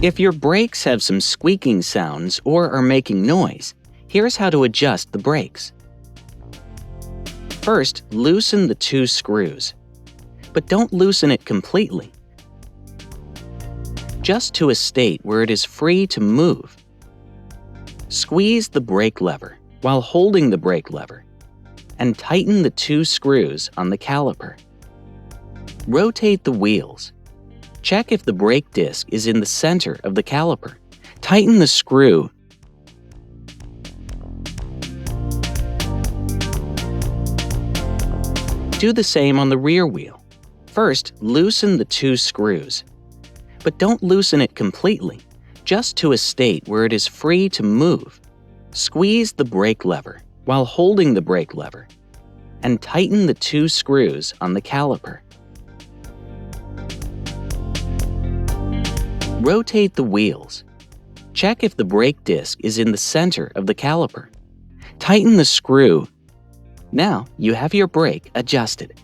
If your brakes have some squeaking sounds or are making noise, here's how to adjust the brakes. First, loosen the 2 screws, but don't loosen it completely. Just to a state where it is free to move. Squeeze the brake lever while holding the brake lever, and tighten the 2 screws on the caliper. Rotate the wheels. Check if the brake disc is in the center of the caliper. Tighten the screw. Do the same on the rear wheel. First, loosen the 2 screws, but don't loosen it completely, just to a state where it is free to move. Squeeze the brake lever while holding the brake lever, and tighten the 2 screws on the caliper. Rotate the wheels. Check if the brake disc is in the center of the caliper. Tighten the screw. Now you have your brake adjusted.